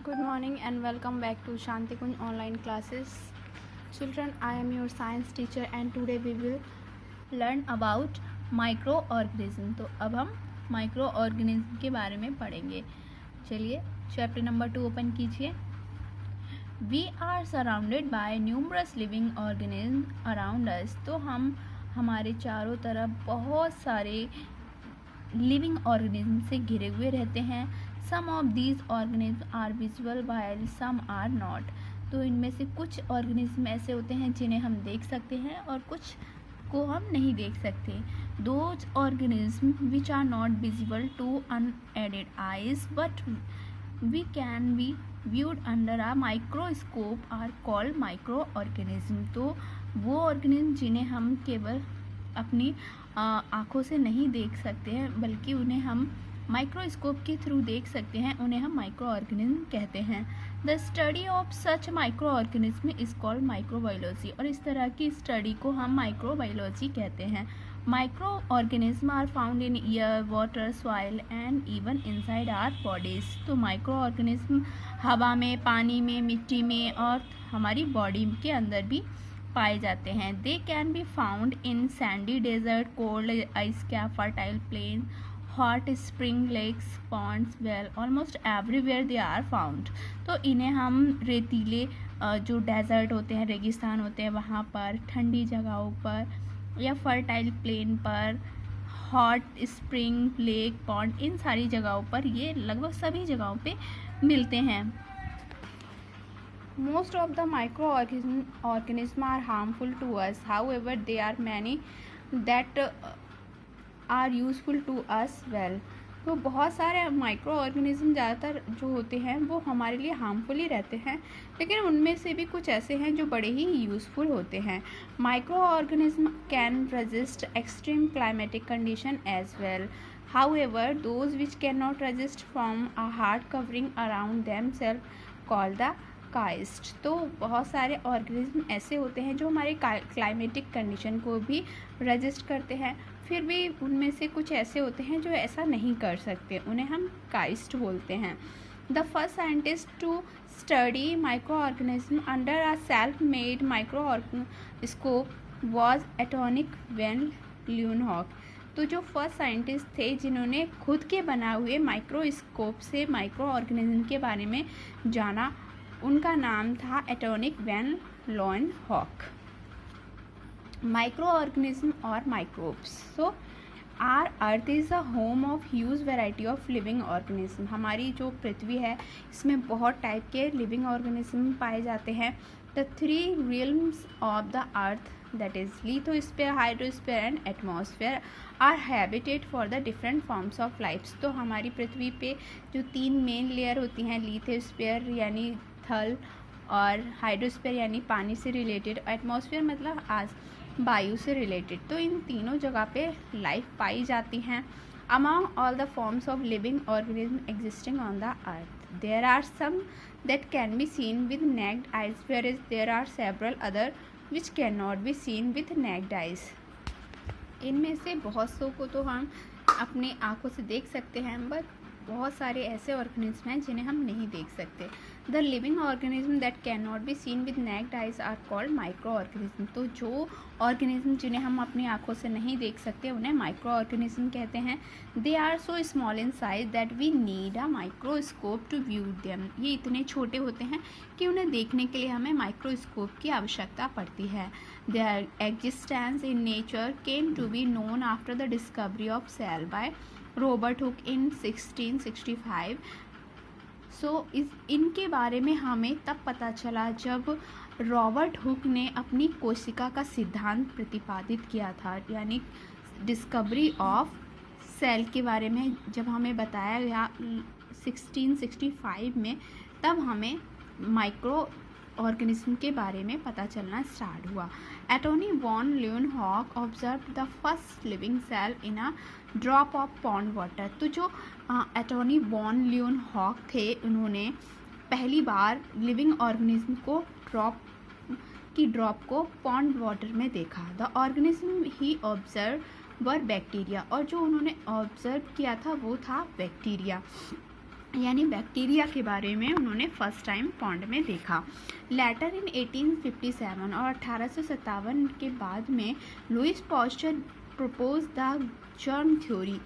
Good morning and welcome back to Shanti Kunj online classes. Children, I am your science teacher and today we will learn about microorganism. तो अब हम microorganism के बारे में पढ़ेंगे. चलिए चैप्टर नंबर 2 ओपन कीजिए. We are surrounded by numerous living organisms around us. तो हम हमारे चारों तरफ बहुत सारे लिविंग ऑर्गेनिज्म से घिरे हुए रहते हैं. Some of these organism are visual while some are not. तो इनमें से कुछ ऑर्गेनिज्म ऐसे होते हैं जिन्हें हम देख सकते हैं और कुछ को हम नहीं देख सकते. Those organism which are not visible to unaided eyes but we can be viewed under a microscope are called microorganism. तो वो ऑर्गेनिज्म जिन्हें हम केवल अपनी आँखों से नहीं देख सकते हैं बल्कि उन्हें हम माइक्रोस्कोप के थ्रू देख सकते हैं, उन्हें हम माइक्रो ऑर्गेनिज्म कहते हैं. The study of such micro organism is called microbiology. और इस तरह की स्टडी को हम माइक्रोबायोलॉजी कहते हैं. Micro organism are found in air, water, soil and even inside our bodies. तो माइक्रो ऑर्गेनिज्म हवा में, पानी में, मिट्टी में और हमारी बॉडी के अंदर भी पाए जाते हैं. They can be found in sandy desert, cold ice cap, fertile plain, hot spring lakes, ponds, well, almost everywhere they are found. तो इन्हें हम रेतीले जो डेजर्ट होते हैं, रेगिस्तान होते हैं, वहाँ पर, ठंडी जगहों पर या फर्टाइल प्लेन पर, हॉट स्प्रिंग लेक, पॉन्ड, इन सारी जगहों पर ये लगभग सभी जगहों पे मिलते हैं. Most of the microorganisms are harmful to us. However, there are many that are useful to us well. तो बहुत सारे माइक्रो ऑर्गेनिज्म ज़्यादातर जो होते हैं वो हमारे लिए हार्मफुल ही रहते हैं, लेकिन उनमें से भी कुछ ऐसे हैं जो बड़े ही यूज़फुल होते हैं. Micro organism can resist extreme climatic condition as well. However, those which cannot resist form a hard covering around themselves called the काइस्ट. तो बहुत सारे ऑर्गेनिज्म ऐसे होते हैं जो हमारे क्लाइमेटिक कंडीशन को भी रजिस्ट करते हैं, फिर भी उनमें से कुछ ऐसे होते हैं जो ऐसा नहीं कर सकते, उन्हें हम काइस्ट बोलते हैं. The first scientist to study microorganism under a self made microscope was एटॉनिक वैन ल्यूनहॉक. तो जो फर्स्ट साइंटिस्ट थे जिन्होंने खुद के बनाए हुए माइक्रोस्कोप से माइक्रो ऑर्गेनिज्म के बारे में जाना, उनका नाम था एटॉनिक वैन ल्यूनहॉक. माइक्रो ऑर्गेनिज्म और microbes. So our earth is a home of huge variety of living organism. हमारी जो पृथ्वी है इसमें बहुत टाइप के लिविंग ऑर्गेनिज्म पाए जाते हैं. The three realms of the earth, that is lithosphere, hydrosphere and atmosphere, are habitat for the different forms of life. तो हमारी पृथ्वी पे जो तीन मेन लेयर होती हैं, लिथोस्फीयर यानी थल, और हाइड्रोस्फीयर यानी पानी से रिलेटेड, एटमॉस्फेयर मतलब वायु से रिलेटेड, तो इन तीनों जगह पे लाइफ पाई जाती हैं. Among all the forms of living organisms existing on the earth, there are some that can be seen with naked eyes, whereas there are several other which cannot be seen with naked eyes. इनमें से बहुत सौ को तो हम अपने आँखों से देख सकते हैं, बट बहुत सारे ऐसे ऑर्गेनिज्म हैं जिन्हें हम नहीं देख सकते. The living organism that can not be seen with naked eyes are called micro organism. तो जो ऑर्गेनिज्म जिन्हें हम अपनी आँखों से नहीं देख सकते उन्हें माइक्रो ऑर्गेनिज्म कहते हैं. They are so small in size that we need a microscope to view them. ये इतने छोटे होते हैं कि उन्हें देखने के लिए हमें माइक्रोस्कोप की आवश्यकता पड़ती है. Their existence in nature came to be known after the discovery of cell by Robert Hooke in 1665. So इनके बारे में हमें तब पता चला जब रॉबर्ट हुक ने अपनी कोशिका का सिद्धांत प्रतिपादित किया था, यानी डिस्कवरी ऑफ सेल के बारे में जब हमें बताया गया 1665 में, तब हमें माइक्रो ऑर्गेनिज्म के बारे में पता चलना स्टार्ट हुआ. Antonie van Leeuwenhoek observe the first living cell in a drop of pond water. तो जो एटॉनी वॉन ल्यूनहॉक थे, उन्होंने पहली बार लिविंग ऑर्गेनिज्म को ड्रॉप को पॉन्ड वाटर में देखा. The organism he observed were bacteria. और जो उन्होंने ऑब्जर्व किया था वो था बैक्टीरिया. यानी बैक्टीरिया के बारे में उन्होंने फर्स्ट टाइम पॉन्ड में देखा। लेटर इन 1857 और 1857 के बाद में Lewis pasture propose the germ theory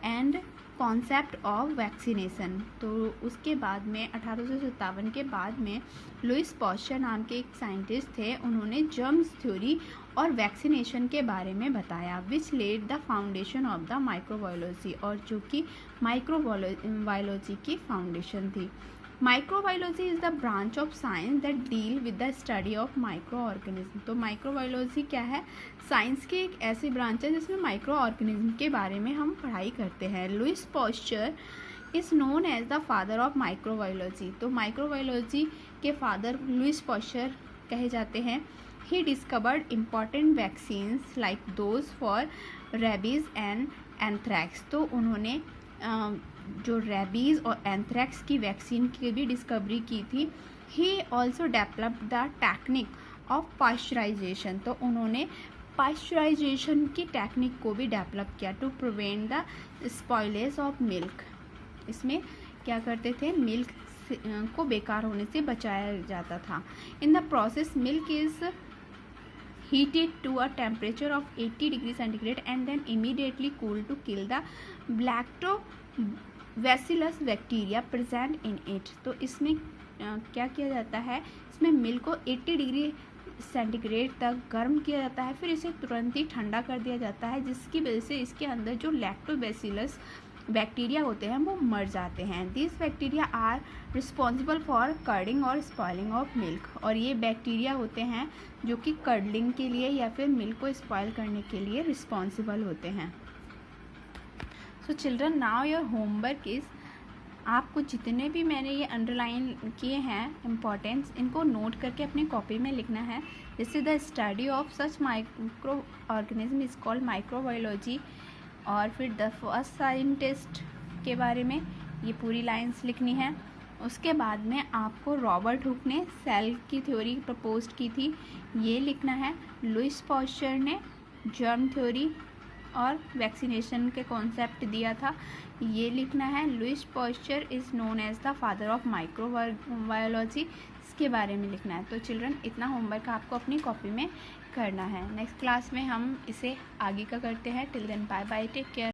and concept of vaccination. तो उसके बाद में 1857 के बाद में लुईस पास्चर नाम के एक साइंटिस्ट थे, उन्होंने जर्म्स थ्योरी और वैक्सीनेशन के बारे में बताया, विच lead the foundation of the microbiology, और जो कि माइक्रोबायोलॉजी की फाउंडेशन थी। Microbiology is the branch of science that deal with the study of micro organism. तो माइक्रोबायोलॉजी क्या है? साइंस की एक ऐसी ब्रांच है जिसमें माइक्रो ऑर्गेनिज्म के बारे में हम पढ़ाई करते हैं। Louis Pasteur is known as the father of microbiology. तो माइक्रोबायोलॉजी के फादर लुईस पास्चर कहे जाते हैं। He discovered important vaccines like those for rabies and anthrax. तो उन्होंने जो रेबीज़ और एंथ्रैक्स की वैक्सीन की भी डिस्कवरी की थी। He also developed the technique of pasteurisation. तो उन्होंने पाश्चराइजेशन की टेक्निक को भी डेवलप किया to prevent the spoilage of milk. इसमें क्या करते थे? मिल्क को बेकार होने से बचाया जाता था। In the process milk is heated to a temperature of 80 degree centigrade and then immediately cooled to kill the lactobacillus bacteria present in it। तो इसमें क्या किया जाता है? इसमें मिल्क को 80 डिग्री सेंटीग्रेड तक गर्म किया जाता है, फिर इसे तुरंत ही ठंडा कर दिया जाता है, जिसकी वजह से इसके अंदर जो लैक्टोबैसिलस बैक्टीरिया होते हैं वो मर जाते हैं। This bacteria are responsible for curdling और स्पॉइलिंग ऑफ मिल्क। और ये बैक्टीरिया होते हैं जो कि कर्डलिंग के लिए या फिर मिल्क को स्पॉइल करने के लिए रिस्पॉन्सिबल होते हैं। So children, now your homework is, आपको जितने भी मैंने ये अंडरलाइन किए हैं इम्पॉर्टेंस, इनको नोट करके अपनी कॉपी में लिखना है। जैसे the study of such micro organism is called microbiology. और फिर द फर्स्ट साइंटिस्ट के बारे में ये पूरी लाइंस लिखनी है। उसके बाद में आपको रॉबर्ट हुक ने सेल की थ्योरी प्रपोज की थी, ये लिखना है। लुईस पास्चर ने जर्म थ्योरी और वैक्सीनेशन के कॉन्सेप्ट दिया था, ये लिखना है। Louis Pasteur is known as the father of microbiology, इसके बारे में लिखना है। तो चिल्ड्रन, इतना होमवर्क आपको अपनी कॉपी में करना है। नेक्स्ट क्लास में हम इसे आगे का करते हैं। Till then bye bye, take care.